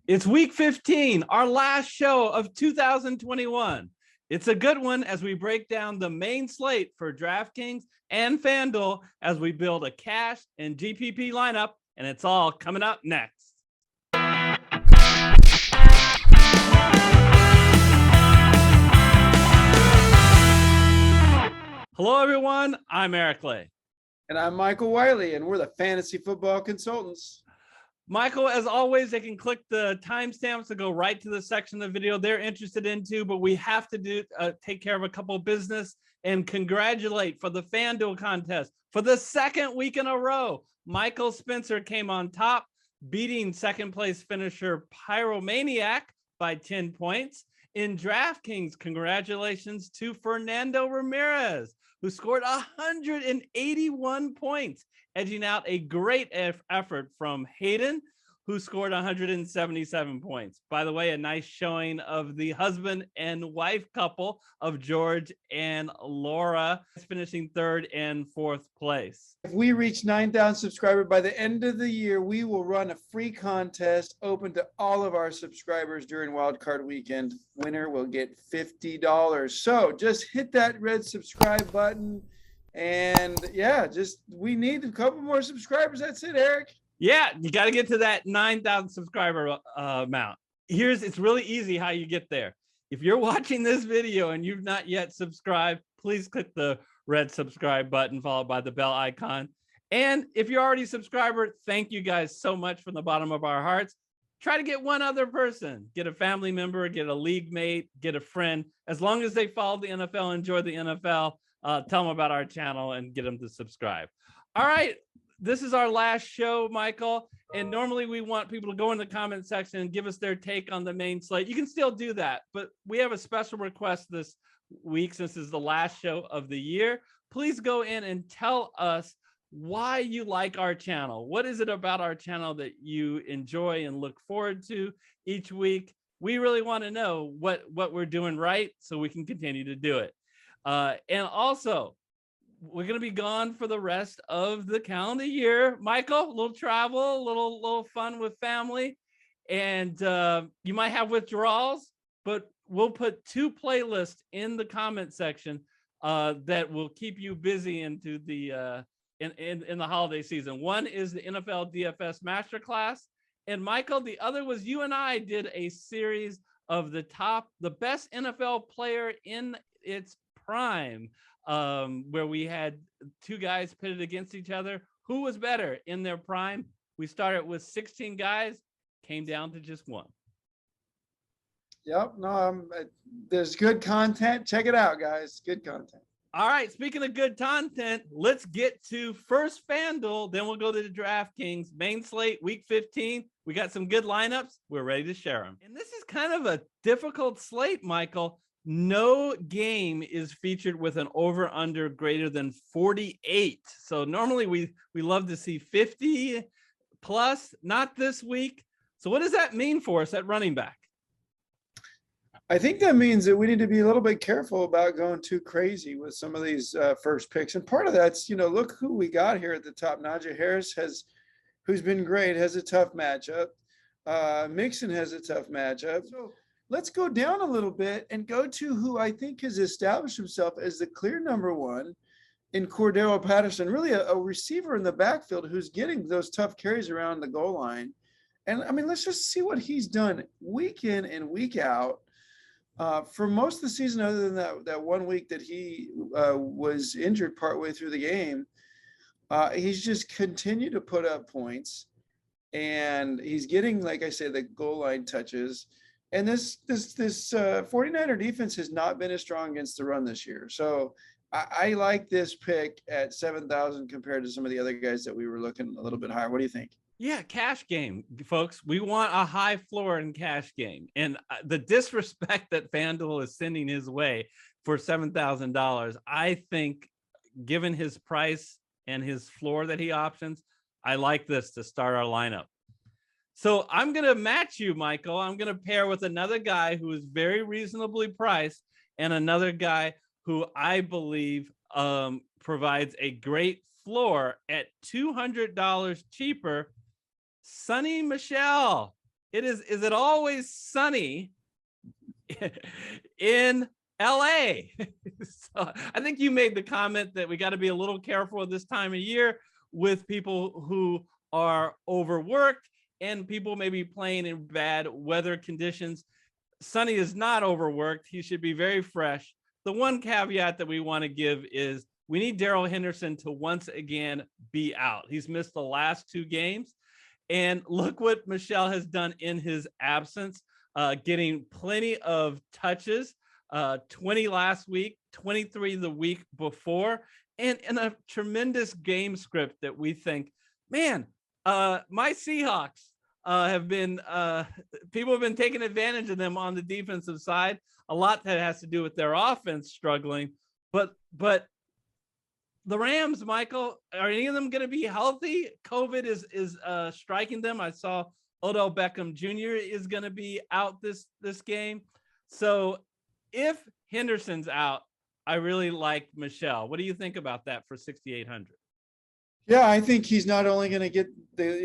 It's week 15, our last show of 2021. It's a good one as we break down the main slate for DraftKings and FanDuel as we build a cash and GPP lineup, and it's all coming up next. Hello, everyone. I'm Eric Lay. And I'm Michael Wiley, and we're the Fantasy Football Consultants. Michael, as always, they can click the timestamps to go right to the section of the video they're interested into, but we have to take care of a couple of business and congratulate for the FanDuel contest for the second week in a row. Michael Spencer came on top, beating second place finisher Pyromaniac by 10 points. In DraftKings, congratulations to Fernando Rameriz, who scored 181 points, edging out a great effort from Hayden, who scored 177 points. By the way, a nice showing of the husband and wife couple of George and Laura, finishing third and fourth place. If we reach 9,000 subscribers by the end of the year, we will run a free contest open to all of our subscribers during Wildcard Weekend. Winner will get $50. So just hit that red subscribe button. And yeah, we need a couple more subscribers. That's it, Eric. Yeah, you got to get to that 9,000 subscriber amount. It's really easy how you get there. If you're watching this video and you've not yet subscribed, please click the red subscribe button followed by the bell icon. And if you're already a subscriber, thank you guys so much from the bottom of our hearts. Try to get one other person, get a family member, get a league mate, get a friend. As long as they follow the NFL, enjoy the NFL, tell them about our channel and get them to subscribe. All right. This is our last show, Michael. And normally we want people to go in the comment section and give us their take on the main slate. You can still do that, but we have a special request this week since this is the last show of the year. Please go in and tell us why you like our channel. What is it about our channel that you enjoy and look forward to each week? We really want to know what we're doing right so we can continue to do it. And also, we're going to be gone for the rest of the calendar year. Michael, a little travel, a little fun with family. And you might have withdrawals, but we'll put 2 playlists in the comment section that will keep you busy into the in the holiday season. One is the NFL DFS Master Class. And Michael, the other was you and I did a series of the best NFL player in its prime, where we had 2 guys pitted against each other. Who was better in their prime? We started with 16 guys, came down to just 1. Yep. There's good content. Check it out, guys. Good content. All right. Speaking of good content, let's get to first FanDuel. Then we'll go to the DraftKings main slate, week 15. We got some good lineups. We're ready to share them. And this is kind of a difficult slate, Michael. No game is featured with an over-under greater than 48. So normally we love to see 50 plus, not this week. So what does that mean for us at running back? I think that means that we need to be a little bit careful about going too crazy with some of these first picks. And part of that's, look who we got here at the top. Najee Harris who's been great, has a tough matchup. Mixon has a tough matchup. So let's go down a little bit and go to who I think has established himself as the clear number 1 in Cordero Patterson, really a receiver in the backfield who's getting those tough carries around the goal line. And I mean, let's just see what he's done week in and week out for most of the season, other than that 1 week that he was injured partway through the game. He's just continued to put up points, and he's getting, like I say, the goal line touches. And this 49er defense has not been as strong against the run this year. So I like this pick at 7,000 compared to some of the other guys that we were looking a little bit higher. What do you think? Yeah, cash game, folks. We want a high floor in cash game. And the disrespect that FanDuel is sending his way for $7,000, I think, given his price and his floor that he options, I like this to start our lineup. So I'm going to match you, Michael. I'm going to pair with another guy who is very reasonably priced and another guy who I believe provides a great floor at $200 cheaper. Sonny Michel Is it always sunny in LA? So I think you made the comment that we got to be a little careful this time of year with people who are overworked and people maybe playing in bad weather conditions. Sonny is not overworked. He should be very fresh. The one caveat that we want to give is we need Darrell Henderson to once again be out. He's missed the last 2 games. And look what Michelle has done in his absence, getting plenty of touches, 20 last week, 23 the week before, and a tremendous game script that we think, man, my Seahawks have been, people have been taking advantage of them on the defensive side. A lot that has to do with their offense struggling, but the Rams, Michael, are any of them going to be healthy? COVID is striking them. I saw Odell Beckham Jr. is going to be out this game. So if Henderson's out, I really like Michelle. What do you think about that for 6,800? Yeah, I think he's not only going to get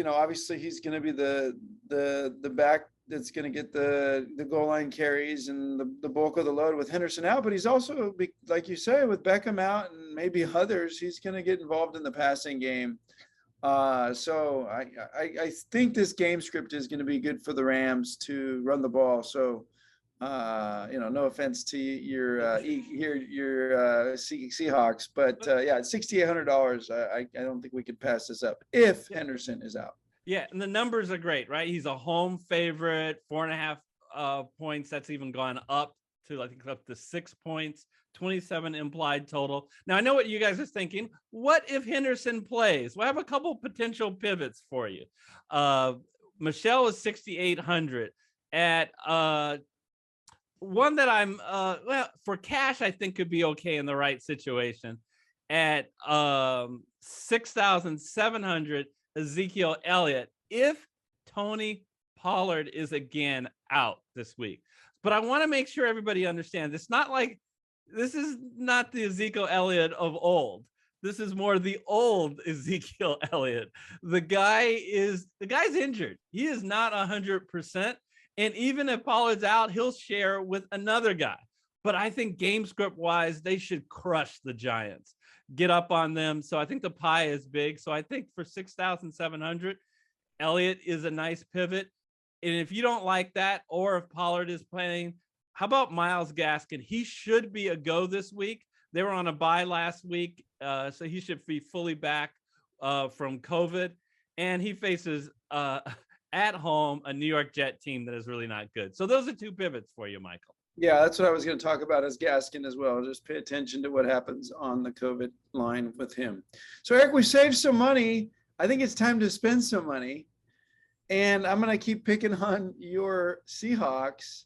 obviously he's going to be the back that's going to get the goal line carries and the bulk of the load with Henderson out, but he's also, like you say, with Beckham out and maybe others, he's going to get involved in the passing game. So I think this game script is going to be good for the Rams to run the ball. So, no offense to your Seahawks, but yeah, $6,800. I don't think we could pass this up if Henderson is out. Yeah, and the numbers are great, right? He's a home favorite, 4.5 points. That's even gone up to, I think, up to 6 points, 27 implied total. Now, I know what you guys are thinking. What if Henderson plays? Well, I have a couple potential pivots for you. Michelle is 6,800 at one that I'm, for cash, I think could be okay in the right situation. At 6,700, Ezekiel Elliott, if Tony Pollard is again out this week. But I want to make sure everybody understands it's not like this is not the Ezekiel Elliott of old. This is more the old Ezekiel Elliott. The guy's injured. He is not 100%. And even if Pollard's out, he'll share with another guy. But I think game script wise, they should crush the Giants, get up on them. So I think the pie is big. So I think for 6,700, Elliott is a nice pivot. And if you don't like that, or if Pollard is playing, how about Myles Gaskin? He should be a go this week. They were on a bye last week, so he should be fully back from COVID. And he faces at home a New York Jet team that is really not good. So those are 2 pivots for you, Michael. Yeah, that's what I was going to talk about as Gaskin as well. Just pay attention to what happens on the COVID line with him. So, Eric, we saved some money. I think it's time to spend some money. And I'm going to keep picking on your Seahawks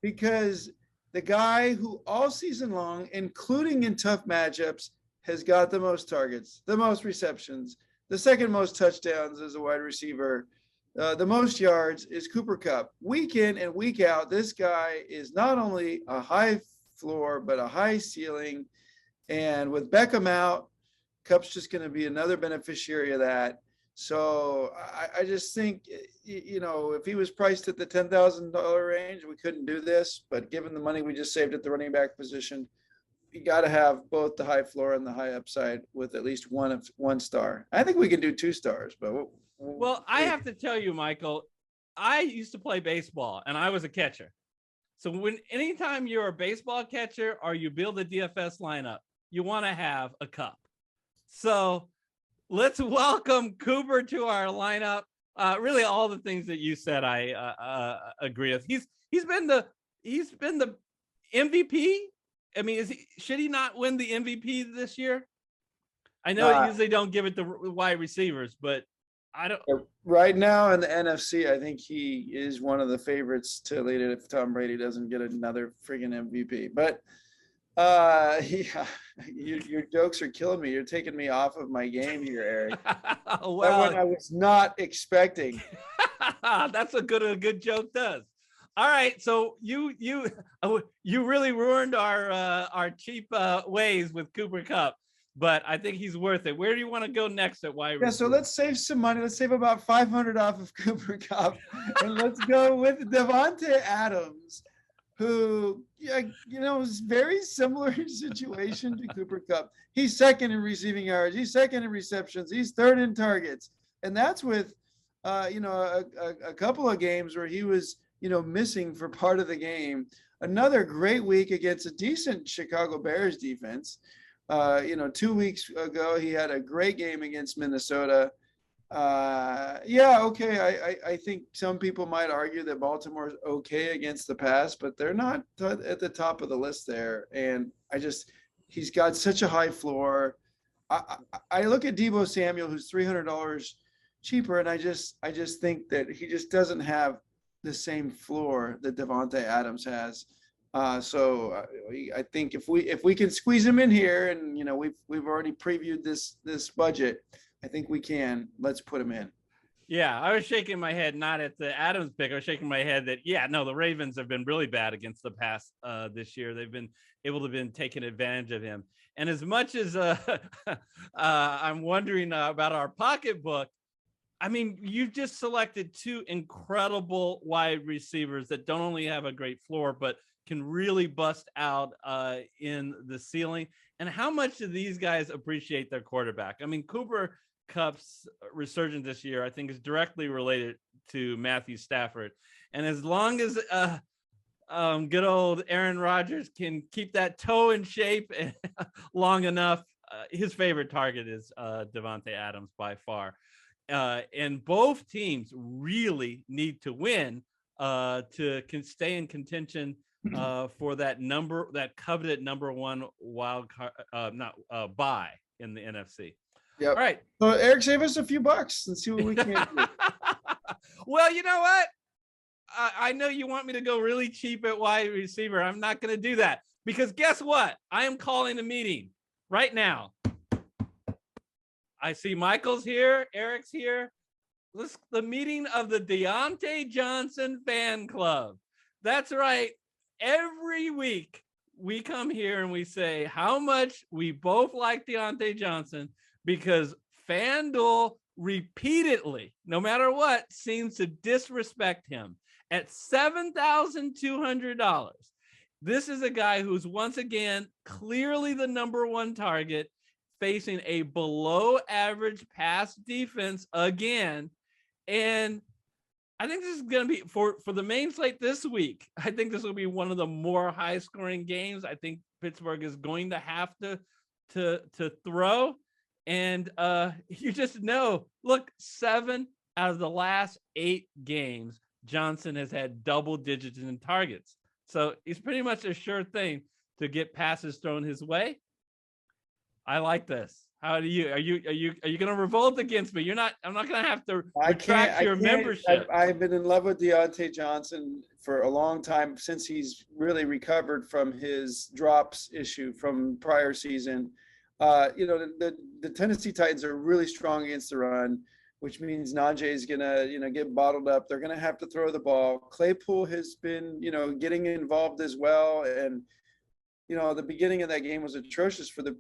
because the guy who all season long, including in tough matchups, has got the most targets, the most receptions, the second most touchdowns as a wide receiver, the most yards is Cooper Kupp. Week in and week out, this guy is not only a high floor, but a high ceiling. And with Beckham out, Kupp's just going to be another beneficiary of that. So I just think, if he was priced at the $10,000 range, we couldn't do this. But given the money we just saved at the running back position, you got to have both the high floor and the high upside with at least one star. I think we can do 2 stars, but well, I have to tell you, Michael, I used to play baseball and I was a catcher. So anytime you're a baseball catcher or you build a DFS lineup, you want to have a Kupp. So let's welcome Cooper to our lineup. Really, all the things that you said, I agree with. He's been the MVP. I mean, should he not win the MVP this year? I know usually don't give it to wide receivers, but I don't. Right now in the NFC, I think he is one of the favorites to lead it if Tom Brady doesn't get another friggin' MVP. But your jokes are killing me. You're taking me off of my game here, Eric. Well, that one I was not expecting. That's what a good joke does. All right, so you really ruined our cheap ways with Cooper Kupp. but I think he's worth it. Where do you want to go next at wide receiver? Yeah, so let's save some money. Let's save about 500 off of Cooper Kupp, and let's go with Davante Adams, who, is very similar situation to Cooper Kupp. He's second in receiving yards. He's second in receptions. He's third in targets. And that's with, a couple of games where he was, missing for part of the game. Another great week against a decent Chicago Bears defense. 2 weeks ago, he had a great game against Minnesota. I think some people might argue that Baltimore's okay against the pass, but they're not at the top of the list there. And he's got such a high floor. I look at Deebo Samuel, who's $300 cheaper, and I just think that he just doesn't have the same floor that Davante Adams has. So I think if we can squeeze him in here, and we've already previewed this budget, I think we can. Let's put him in. Yeah, I was shaking my head not at the Adams pick. I was shaking my head that the Ravens have been really bad against the pass this year. They've been able to been taking advantage of him. And as much as I'm wondering about our pocketbook, I mean, you've just selected two incredible wide receivers that don't only have a great floor, but can really bust out in the ceiling. And how much do these guys appreciate their quarterback? I mean, Cooper Kupp's resurgence this year, I think, is directly related to Matthew Stafford. And as long as good old Aaron Rodgers can keep that toe in shape long enough, his favorite target is Davante Adams by far. And both teams really need to win to stay in contention for that coveted number one wild card, bye in the NFC. Yep. All right. So Eric, save us a few bucks and see what we can do. Well, you know what? I know you want me to go really cheap at wide receiver. I'm not going to do that because guess what? I am calling a meeting right now. I see Michael's here. Eric's here. The meeting of the Deontay Johnson fan club. That's right. Every week we come here and we say how much we both like Deontay Johnson because FanDuel repeatedly, no matter what, seems to disrespect him at $7,200. This is a guy who's once again clearly the number one target, facing a below average pass defense again. And I think this is going to be for the main slate this week. I think this will be one of the more high scoring games. I think Pittsburgh is going to have to throw. And you just know, look, 7 out of the last 8 games, Johnson has had double digits in targets. So he's pretty much a sure thing to get passes thrown his way. I like this. How do you? Are you going to revolt against me? You're not. I'm not going to have to retract your membership. I've been in love with Deontay Johnson for a long time since he's really recovered from his drops issue from prior season. The Tennessee Titans are really strong against the run, which means Najee is gonna get bottled up. They're gonna have to throw the ball. Claypool has been getting involved as well, and the beginning of that game was atrocious for the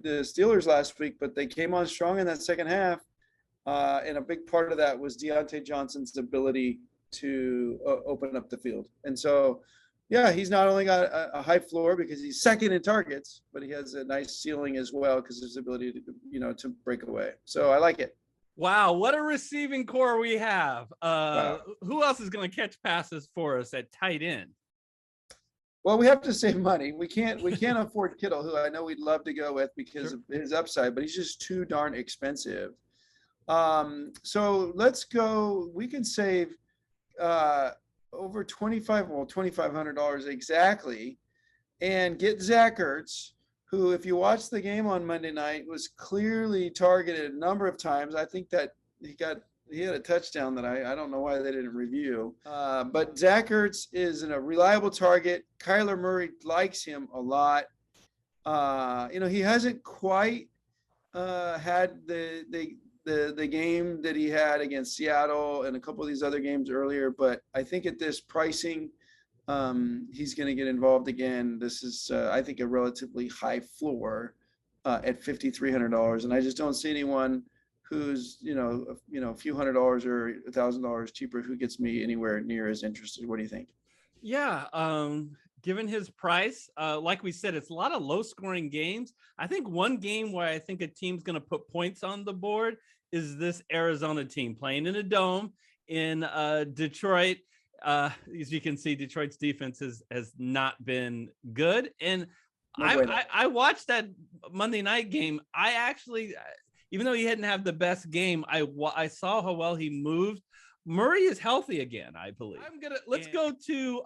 Steelers last week, but they came on strong in that second half. And a big part of that was Deontay Johnson's ability to open up the field. And so, yeah, he's not only got a high floor because he's second in targets, but he has a nice ceiling as well because of his ability to break away. So I like it. Wow, what a receiving core we have. Wow. Who else is going to catch passes for us at tight end? Well, we have to save money. We can't afford Kittle, who I know we'd love to go with because of his upside, but he's just too darn expensive. So let's go. We can save over $2,500 exactly, and get Zach Ertz, who, if you watch the game on Monday night, was clearly targeted a number of times. I think that he had a touchdown that I don't know why they didn't review. But Zach Ertz is a reliable target. Kyler Murray likes him a lot. He hasn't quite had the game that he had against Seattle and a couple of these other games earlier, but I think at this pricing, he's going to get involved again. This is, I think, a relatively high floor, at $5,300, and I just don't see anyone who's a few $100 or $1,000 cheaper who gets me anywhere near as interested. What do you think? Yeah, given his price, like we said, it's a lot of low-scoring games. I think one game where I think a team's going to put points on the board is this Arizona team playing in a dome in Detroit. As you can see, Detroit's defense has not been good, and I watched that Monday night game. I actually, even though he didn't have the best game, I saw how well he moved. Murray is healthy again, I believe. Let's go to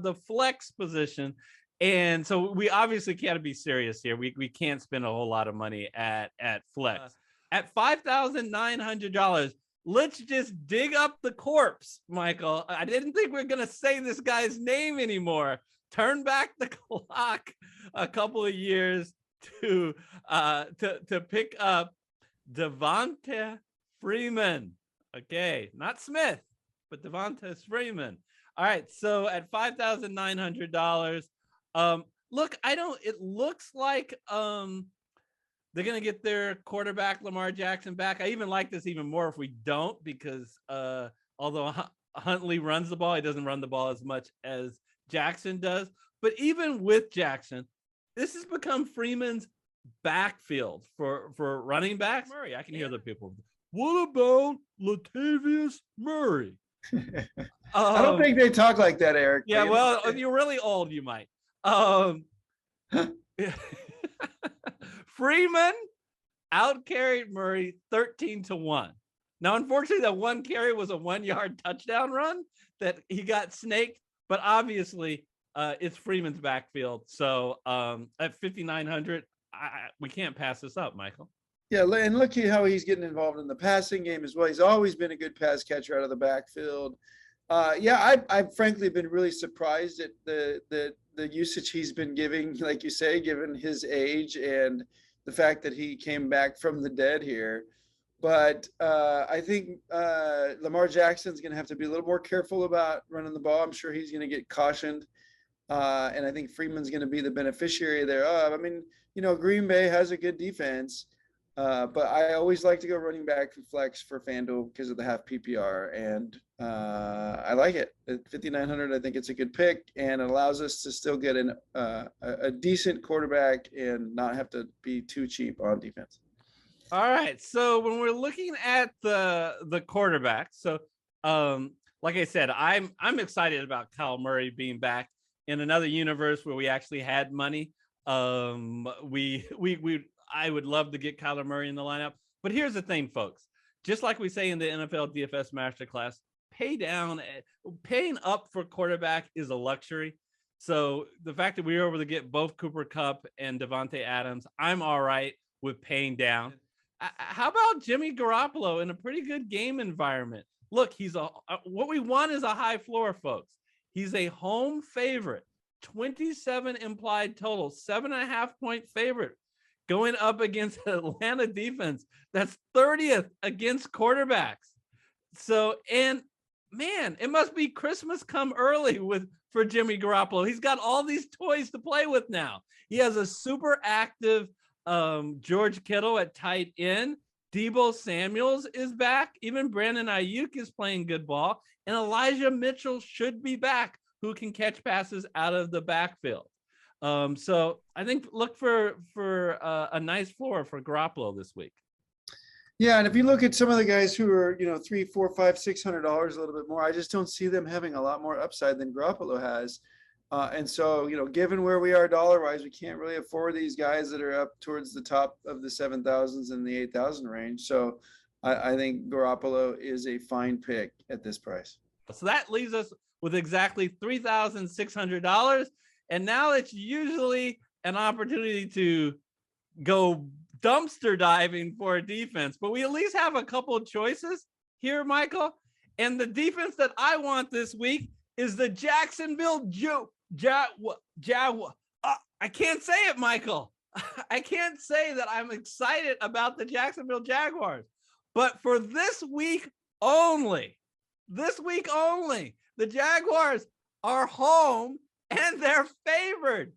the flex position. And so we obviously can't be serious here. We can't spend a whole lot of money at flex. At $5,900, let's just dig up the corpse, Michael. I didn't think we are going to say this guy's name anymore. Turn back the clock a couple of years to pick up Devonta Freeman. Okay, not Smith, but Devonta Freeman. All right, so at $5,900, look, it looks like they're gonna get their quarterback Lamar Jackson back. I even like this even more if we don't, because although Huntley runs the ball, he doesn't run the ball as much as Jackson does. But even with Jackson, this has become Freeman's backfield for running backs. Murray, I can hear the people. What about Latavius Murray? I don't think they talk like that, Eric. Yeah, well, if you're really old, you might. Freeman outcarried Murray 13-1. Now, unfortunately, that one carry was a 1-yard touchdown run that he got snaked, but obviously it's Freeman's backfield. So at 5,900, we can't pass this up, Michael. Yeah, and look at how he's getting involved in the passing game as well. He's always been a good pass catcher out of the backfield. I've frankly been really surprised at the usage he's been giving, like you say, given his age and the fact that he came back from the dead here. But I think Lamar Jackson's going to have to be a little more careful about running the ball. I'm sure he's going to get cautioned. And I think Freeman's going to be the beneficiary thereof. I mean, Green Bay has a good defense. But I always like to go running back and flex for FanDuel because of the half PPR, and I like it. At 5,900, I think it's a good pick, and it allows us to still get a decent quarterback and not have to be too cheap on defense. All right, so when we're looking at the quarterback, so like I said, I'm excited about Kyle Murray being back in another universe where we actually had money. I would love to get Kyler Murray in the lineup. But here's the thing, folks. Just like we say in the NFL DFS Master Class, paying up for quarterback is a luxury. So the fact that we were able to get both Cooper Kupp and Devontae Adams, I'm all right with paying down. How about Jimmy Garoppolo in a pretty good game environment? Look, what we want is a high floor, folks. He's a home favorite, 27 implied total, 7.5-point favorite, going up against Atlanta defense that's 30th against quarterbacks. So, and man, it must be Christmas come early for Jimmy Garoppolo. He's got all these toys to play with now. He has a super active George Kittle at tight end. Deebo Samuels is back. Even Brandon Ayuk is playing good ball. And Elijah Mitchell should be back, who can catch passes out of the backfield. So I think look for a nice floor for Garoppolo this week. Yeah, and if you look at some of the guys who are, $300, $400, $500, $600, a little bit more, I just don't see them having a lot more upside than Garoppolo has. And so, given where we are dollar-wise, we can't really afford these guys that are up towards the top of the 7,000s and the 8,000 range. So I think Garoppolo is a fine pick at this price. So that leaves us with exactly $3,600. And now it's usually an opportunity to go dumpster diving for a defense, but we at least have a couple of choices here, Michael. And the defense that I want this week is the Jacksonville I can't say it, Michael. I can't say that I'm excited about the Jacksonville Jaguars, but for this week only, the Jaguars are home and they're favored.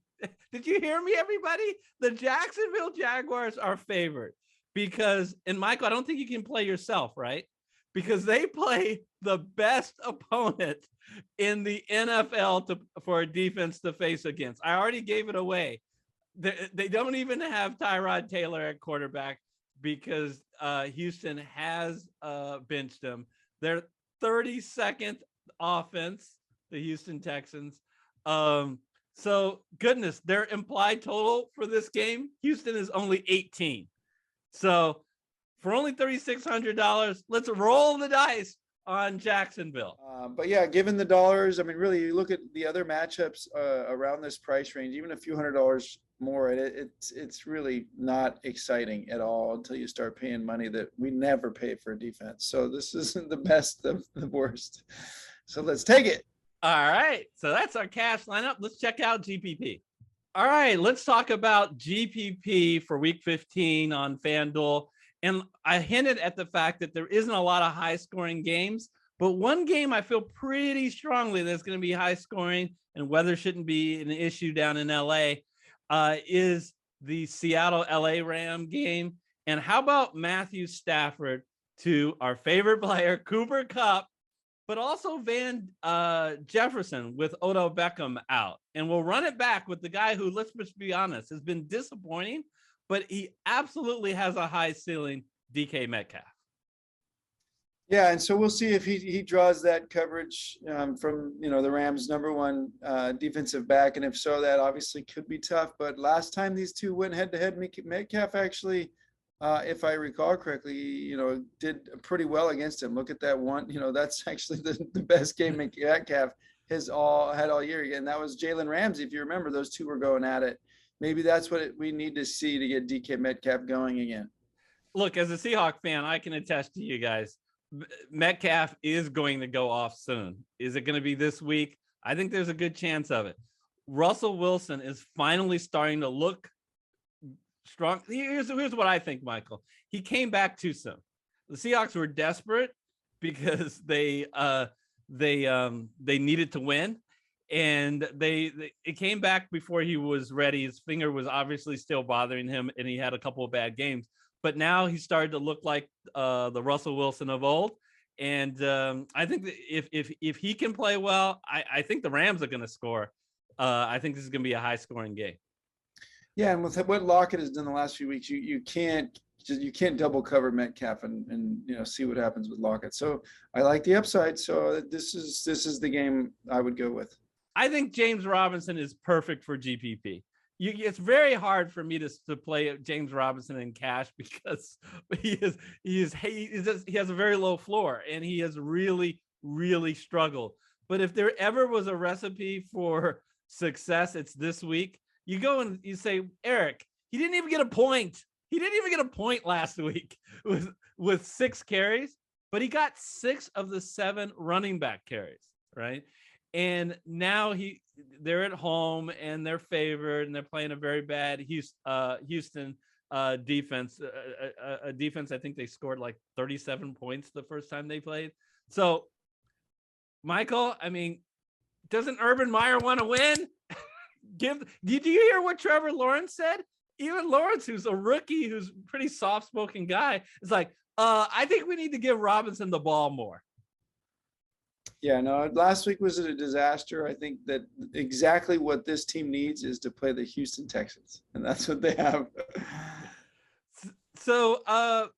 Did you hear me, everybody? The Jacksonville Jaguars are favored because, and Michael, I don't think you can play yourself, right? Because they play the best opponent in the NFL for a defense to face against. I already gave it away. They don't even have Tyrod Taylor at quarterback because Houston has benched him. They're 32nd offense, the Houston Texans. So goodness, their implied total for this game, Houston is only 18. So for only $3,600, let's roll the dice on Jacksonville. But yeah, given the dollars, I mean, really, you look at the other matchups around this price range, even a few $100s more, it's really not exciting at all until you start paying money that we never pay for a defense. So this isn't the best of the worst. So let's take it. All right. So that's our cash lineup. Let's check out GPP. All right. Let's talk about GPP for week 15 on FanDuel. And I hinted at the fact that there isn't a lot of high scoring games, but one game I feel pretty strongly that's going to be high scoring and weather shouldn't be an issue down in LA is the Seattle LA Ram game. And how about Matthew Stafford to our favorite player, Cooper Kupp, but also Van Jefferson with Odell Beckham out. And we'll run it back with the guy who, let's just be honest, has been disappointing, but he absolutely has a high ceiling, DK Metcalf. Yeah, and so we'll see if he draws that coverage from, the Rams' number one defensive back. And if so, that obviously could be tough. But last time these two went head-to-head, Metcalf actually, if I recall correctly, did pretty well against him. Look at that one. That's actually the best game Metcalf has had all year. And that was Jalen Ramsey. If you remember, those two were going at it. Maybe that's what we need to see to get DK Metcalf going again. Look, as a Seahawk fan, I can attest to you guys. Metcalf is going to go off soon. Is it going to be this week? I think there's a good chance of it. Russell Wilson is finally starting to look strong. Here's what I think, Michael. He came back too soon. The Seahawks were desperate because they needed to win, and it came back before he was ready. His finger was obviously still bothering him, and he had a couple of bad games. But now he started to look like the Russell Wilson of old. And I think that if he can play well, I think the Rams are going to score. I think this is going to be a high-scoring game. Yeah, and with what Lockett has done the last few weeks, you can't double cover Metcalf and see what happens with Lockett. So I like the upside. So this is the game I would go with. I think James Robinson is perfect for GPP. It's very hard for me to play James Robinson in cash because he has a very low floor and he has really, really struggled. But if there ever was a recipe for success, it's this week. You go and you say, Eric, he didn't even get a point. He didn't even get a point last week with 6 carries, but he got 6 of the 7 running back carries, right? And now they're at home and they're favored and they're playing a very bad Houston defense, a defense. I think they scored like 37 points the first time they played. So, Michael, I mean, doesn't Urban Meyer want to win? Did you hear what Trevor Lawrence said? Even Lawrence, who's a rookie, who's a pretty soft-spoken guy, is like, I think we need to give Robinson the ball more. Yeah, no, last week was a disaster. I think that exactly what this team needs is to play the Houston Texans, and that's what they have. So, a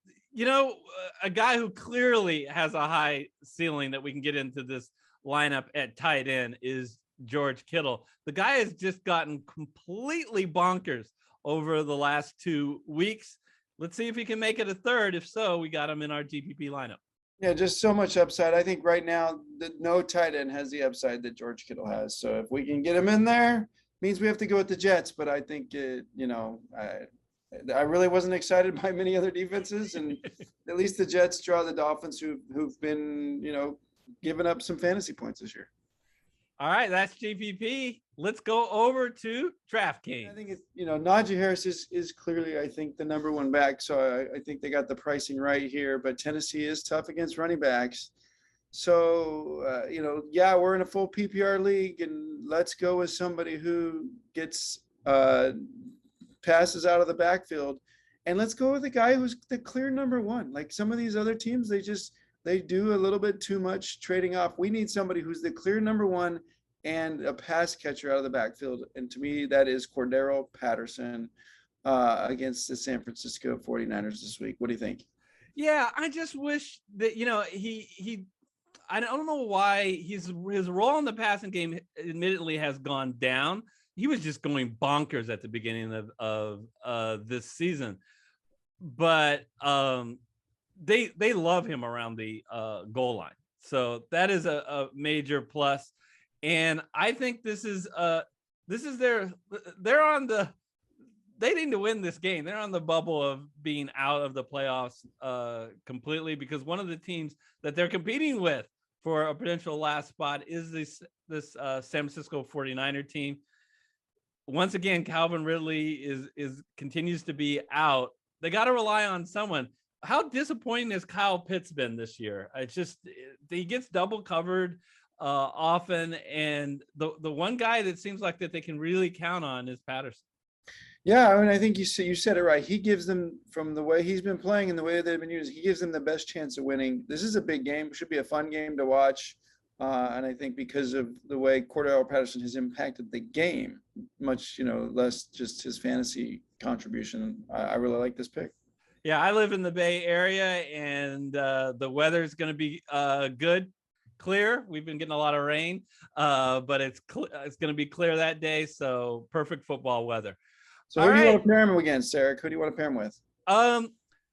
guy who clearly has a high ceiling that we can get into this lineup at tight end is George Kittle. The guy has just gotten completely bonkers over the last 2 weeks. Let's see if he can make it a third. If so, we got him in our GPP lineup. Yeah, just so much upside. I think right now that no tight end has the upside that George Kittle has. So if we can get him in there, means we have to go with the Jets. But I think, I really wasn't excited by many other defenses. And at least the Jets draw the Dolphins who've been, giving up some fantasy points this year. All right, that's GPP. Let's go over to DraftKings. I think it's, Najee Harris is clearly, I think, the number one back. So I think they got the pricing right here. But Tennessee is tough against running backs. So, we're in a full PPR league, and let's go with somebody who gets passes out of the backfield. And let's go with the guy who's the clear number one. Like some of these other teams, they do a little bit too much trading off. We need somebody who's the clear number one and a pass catcher out of the backfield. And to me, that is Cordero Patterson against the San Francisco 49ers this week. What do you think? Yeah, I just wish that, I don't know why his role in the passing game admittedly has gone down. He was just going bonkers at the beginning of this season, but they love him around the goal line, so that is a major plus. And I think this is they need to win this game. They're on the bubble of being out of the playoffs completely, because one of the teams that they're competing with for a potential last spot is this San Francisco 49er team. Once again, Calvin Ridley is continues to be out. They got to rely on someone. How disappointing has Kyle Pitts been this year? It's just, he gets double covered often, and the one guy that seems like that they can really count on is Patterson. Yeah, I mean, I think you said it right. He gives them, from the way he's been playing and the way they've been using, he gives them the best chance of winning. This is a big game. It should be a fun game to watch. And I think because of the way Cordero Patterson has impacted the game, much, less just his fantasy contribution, I really like this pick. Yeah, I live in the Bay Area, and the weather is going to be good, clear. We've been getting a lot of rain, but it's going to be clear that day, so perfect football weather. So who do you want to pair him against, Eric? Who do you want to pair him with?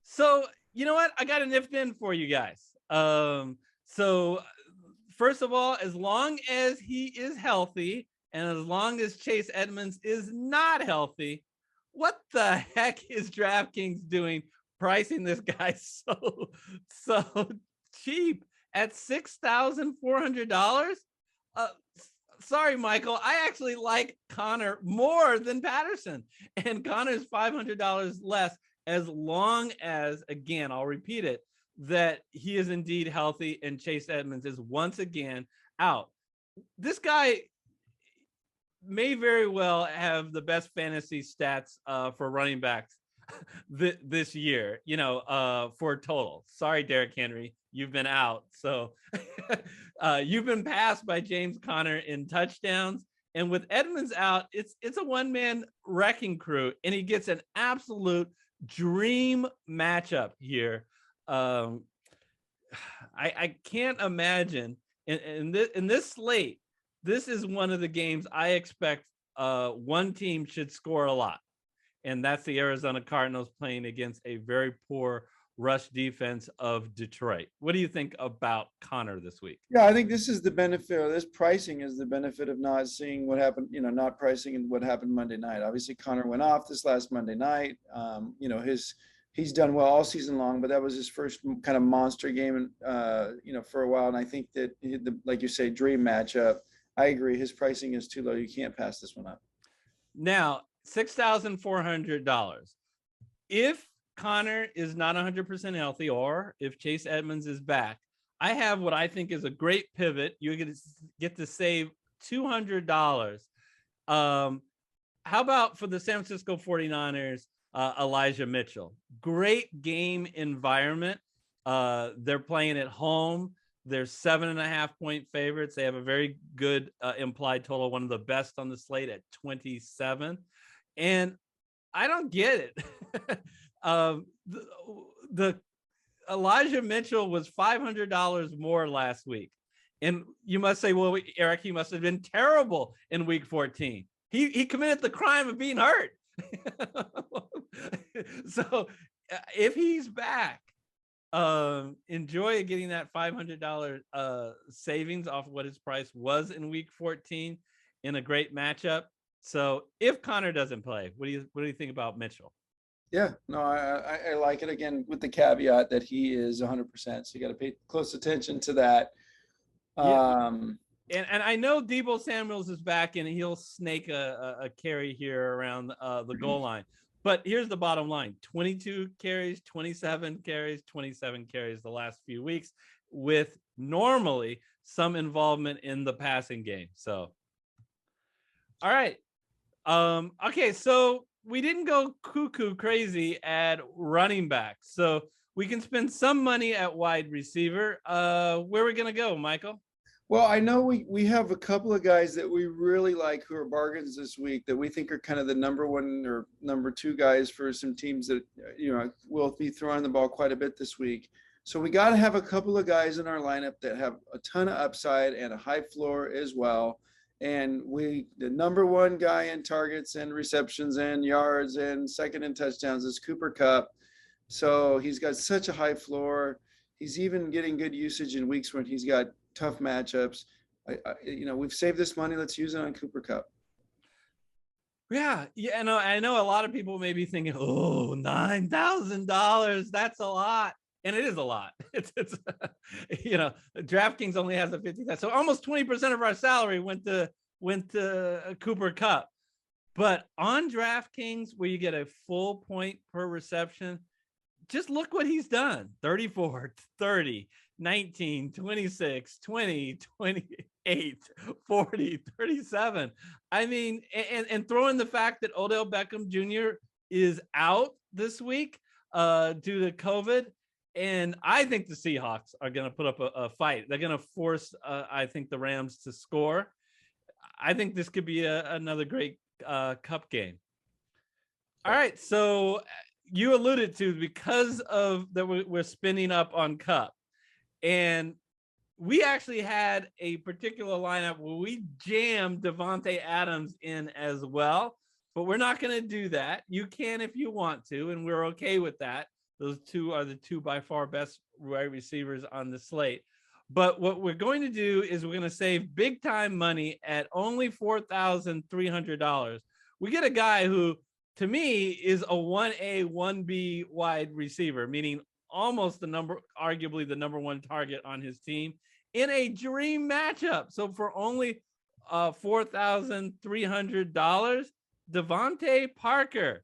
So you know what? I got an if-then for you guys. So first of all, as long as he is healthy and as long as Chase Edmonds is not healthy, what the heck is DraftKings doing pricing this guy so cheap at $6,400? Sorry, Michael. I actually like Connor more than Patterson, and Connor's $500 less, as long as, again, I'll repeat it, that he is indeed healthy and Chase Edmonds is once again out. This guy may very well have the best fantasy stats for running backs this year, for total. Sorry, Derrick Henry, you've been out. So you've been passed by James Conner in touchdowns. And with Edmonds out, it's a one-man wrecking crew, and he gets an absolute dream matchup here. I can't imagine in this slate. This is one of the games I expect one team should score a lot, and that's the Arizona Cardinals playing against a very poor rush defense of Detroit. What do you think about Connor this week? Yeah, I think this is the benefit, or this pricing is the benefit of not seeing what happened, not pricing and what happened Monday night. Obviously, Connor went off this last Monday night. He's done well all season long, but that was his first kind of monster game, for a while. And I think that, like you say, dream matchup. I agree. His pricing is too low. You can't pass this one up. Now, $6,400. If Connor is not 100% healthy, or if Chase Edmonds is back, I have what I think is a great pivot. You get to save $200. How about for the San Francisco 49ers, Elijah Mitchell? Great game environment. They're playing at home. They're 7.5-point favorites. They have a very good implied total, one of the best on the slate at 27. And I don't get it. The Elijah Mitchell was $500 more last week. And you must say, well, Eric, he must have been terrible in week 14. He committed the crime of being hurt. So if he's back, enjoy getting that $500 savings off what his price was in week 14 in a great matchup. So if Connor doesn't play, what do you think about Mitchell? Yeah, no, I like it, again, with the caveat that he is 100%. So you got to pay close attention to that. Yeah. And I know Deebo Samuels is back, and he'll snake a carry here around the goal line. But here's the bottom line: 22 carries, 27 carries, 27 carries the last few weeks, with normally some involvement in the passing game. So, all right, Okay, so we didn't go cuckoo crazy at running back, so we can spend some money at wide receiver. Where are we gonna go, Michael? Well, I know we have a couple of guys that we really like who are bargains this week that we think are kind of the number one or number two guys for some teams that will be throwing the ball quite a bit this week. So we got to have a couple of guys in our lineup that have a ton of upside and a high floor as well. And the number one guy in targets and receptions and yards and second in touchdowns is Cooper Kupp. So he's got such a high floor. He's even getting good usage in weeks when he's got tough matchups. We've saved this money. Let's use it on Cooper Kupp. Yeah. I know a lot of people may be thinking, oh, $9,000. That's a lot. And it is a lot. It's DraftKings only has a 50,000. So almost 20% of our salary went to Cooper Kupp. But on DraftKings, where you get a full point per reception, just look what he's done. 34, 30, 19, 26, 20, 28, 40, 37. I mean, and throw in the fact that Odell Beckham Jr. is out this week due to COVID. And I think the Seahawks are going to put up a fight. They're going to force, I think, the Rams to score. I think this could be another great Cup game. All right, so you alluded to because of that we're spinning up on Cup, and we actually had a particular lineup where we jammed Davante Adams in as well, but we're not going to do that. You can if you want to, and we're okay with that. Those two are the two by far best wide receivers on the slate. But what we're going to do is we're going to save big time money at only $4,300. We get a guy who, to me, is a 1A, 1B wide receiver, meaning almost arguably the number one target on his team in a dream matchup. So for only $4,300, Devontae Parker.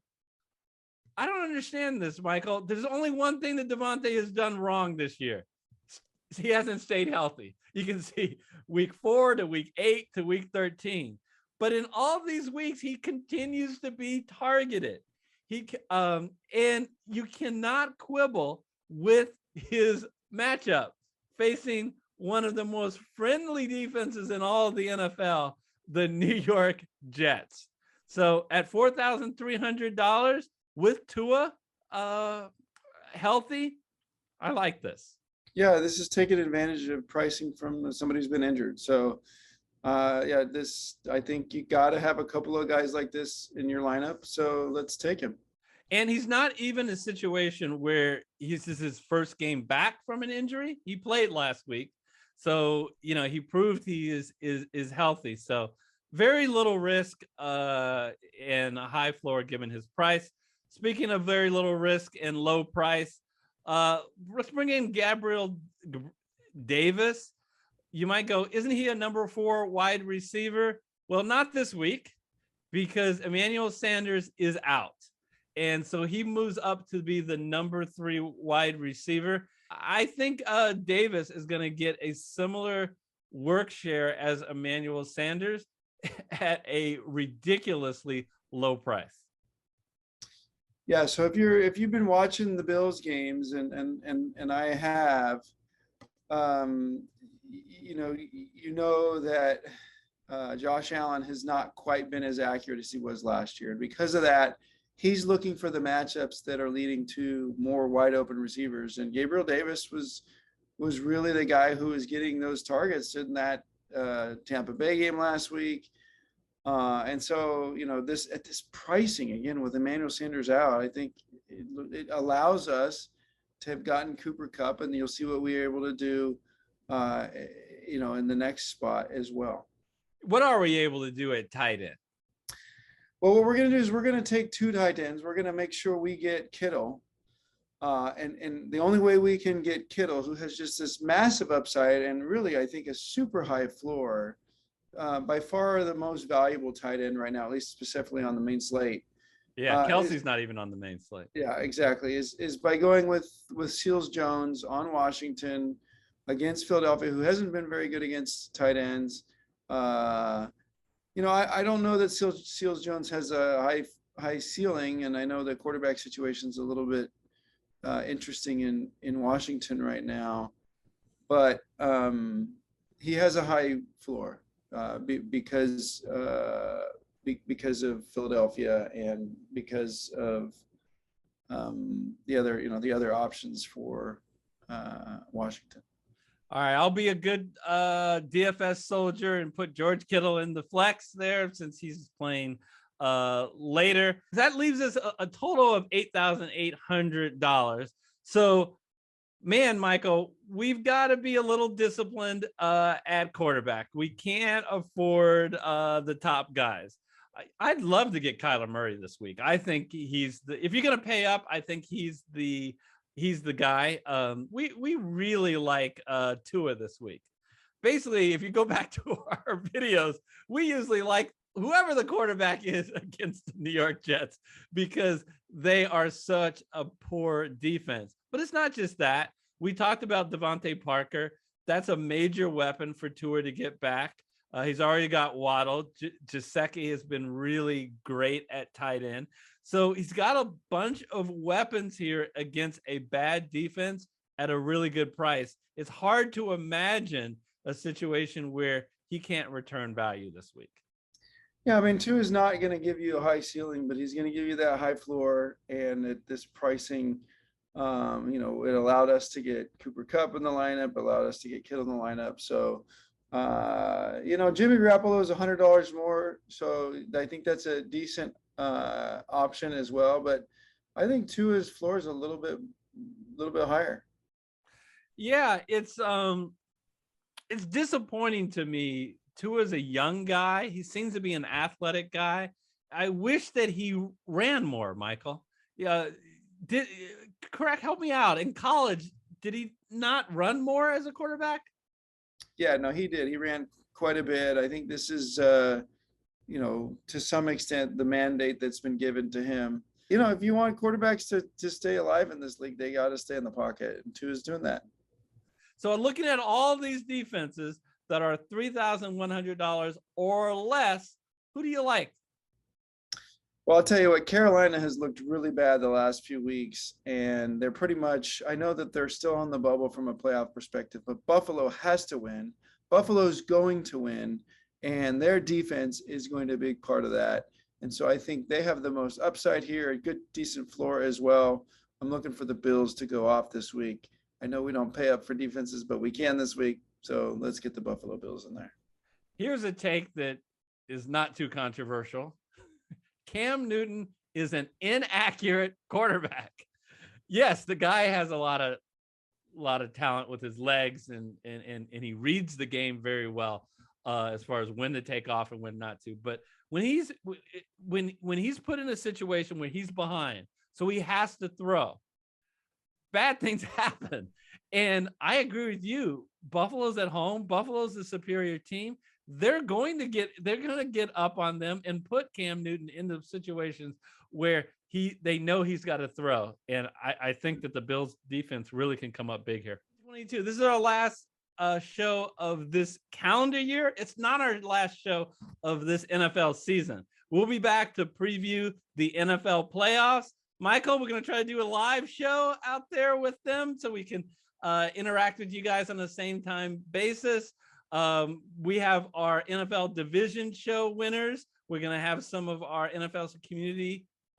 I don't understand this, Michael. There's only one thing that Devontae has done wrong this year. He hasn't stayed healthy. You can see week 4 to week 8 to week 13. But in all these weeks, he continues to be targeted. And you cannot quibble with his matchup facing one of the most friendly defenses in all of the NFL, the New York Jets. So at $4,300 with Tua healthy, I like this. Yeah, this is taking advantage of pricing from somebody who's been injured. So I think you got to have a couple of guys like this in your lineup. So let's take him. And he's not even a situation where this is his first game back from an injury. He played last week. So, he proved he is healthy. So very little risk and a high floor given his price. Speaking of very little risk and low price, let's bring in Gabriel Davis. You might go, isn't he a number 4 wide receiver? Well, not this week because Emmanuel Sanders is out. And so he moves up to be the number 3 wide receiver. I think Davis is going to get a similar work share as Emmanuel Sanders at a ridiculously low price. Yeah, so if you've been watching the Bills games and I have, you know that Josh Allen has not quite been as accurate as he was last year, and because of that, he's looking for the matchups that are leading to more wide open receivers. And Gabriel Davis was really the guy who was getting those targets in that Tampa Bay game last week. And so, this pricing again with Emmanuel Sanders out, I think it allows us to have gotten Cooper Kupp, and you'll see what we are able to do, in the next spot as well. What are we able to do at tight end? Well, what we're going to do is we're going to take 2 tight ends. We're going to make sure we get Kittle. And the only way we can get Kittle, who has just this massive upside and really, I think, a super high floor, by far the most valuable tight end right now, at least specifically on the main slate. Yeah, Kelsey's not even on the main slate. Yeah, exactly. Is by going with Seals Jones on Washington against Philadelphia, who hasn't been very good against tight ends. I don't know that Seals Jones has a high ceiling, and I know the quarterback situation is a little bit interesting in Washington right now, but he has a high floor because of Philadelphia and because of the other options for Washington. All right, I'll be a good DFS soldier and put George Kittle in the flex there since he's playing later. That leaves us a total of $8,800. So, man, Michael, we've got to be a little disciplined at quarterback. We can't afford the top guys. I'd love to get Kyler Murray this week. I think if you're going to pay up, I think he's the guy. We really like Tua this week. Basically, if you go back to our videos, we usually like whoever the quarterback is against the New York Jets because they are such a poor defense. But it's not just that. We talked about Devontae Parker. That's a major weapon for Tua to get back. He's already got Waddle. Gesicki has been really great at tight end. So he's got a bunch of weapons here against a bad defense at a really good price. It's hard to imagine a situation where he can't return value this week. Yeah, I mean, Tua is not going to give you a high ceiling, but he's going to give you that high floor. And at this pricing, it allowed us to get Cooper Kupp in the lineup, allowed us to get Kittle in the lineup. So, Jimmy Garoppolo is $100 more. So I think that's a decent option as well. But I think Tua's floor is a little bit higher. Yeah, it's disappointing to me. Tua's a young guy. He seems to be an athletic guy. I wish that he ran more, Michael. Yeah, help me out. In college, did he not run more as a quarterback? Yeah, no, he did. He ran quite a bit. I think this is, to some extent, the mandate that's been given to him. If you want quarterbacks to stay alive in this league, they got to stay in the pocket. And Tua's doing that. So looking at all these defenses that are $3,100 or less, who do you like? Well, I'll tell you what, Carolina has looked really bad the last few weeks, and they're pretty much, I know that they're still on the bubble from a playoff perspective, but Buffalo has to win. Buffalo's going to win, and their defense is going to be a big part of that. And so I think they have the most upside here, a good, decent floor as well. I'm looking for the Bills to go off this week. I know we don't pay up for defenses, but we can this week. So let's get the Buffalo Bills in there. Here's a take that is not too controversial. Cam Newton is an inaccurate quarterback. Yes, the guy has a lot of talent with his legs and he reads the game very well as far as when to take off and when not to. But when he's put in a situation where he's behind, so he has to throw, bad things happen. And I agree with you. Buffalo's at home. Buffalo's the superior team. They're going to get up on them and put Cam Newton into situations where they know he's got to throw. And I think that the Bills defense really can come up big here. 22. This is our last show of this calendar year. It's not our last show of this NFL season. We'll be back to preview the NFL playoffs. Michael, we're going to try to do a live show out there with them so we can interact with you guys on the same time basis. We have our NFL division show winners. We're going to have some of our NFL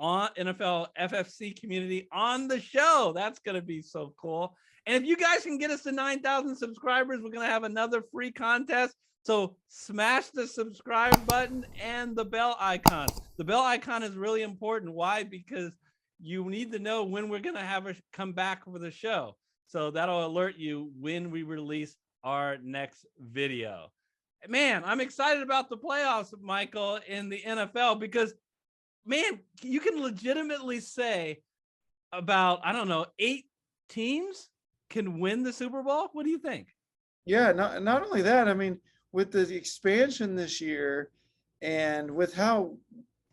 FFC community on the show. That's going to be so cool. And if you guys can get us to 9,000 subscribers, we're going to have another free contest. So smash the subscribe button and the bell icon. The bell icon is really important. Why? Because you need to know when we're going to come back for the show. So that'll alert you when we release our next video. Man, I'm excited about the playoffs, Michael, in the NFL because, man, you can legitimately say about, 8 teams can win the Super Bowl. What do you think? Yeah, not only that, I mean, with the expansion this year and with how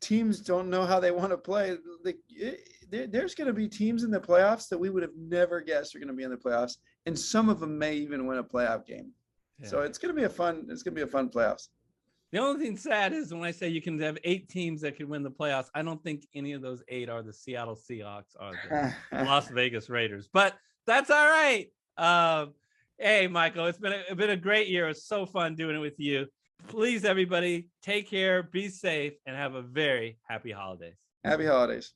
teams don't know how they want to play, there's going to be teams in the playoffs that we would have never guessed are going to be in the playoffs, and some of them may even win a playoff game. Yeah. So it's going to be a fun playoffs. The only thing sad is when I say you can have 8 teams that can win the playoffs, I don't think any of those 8 are the Seattle Seahawks or the Las Vegas Raiders. But that's all right. Hey, Michael, it's been a great year. It's so fun doing it with you. Please, everybody, take care, be safe, and have a very happy holidays. Happy holidays.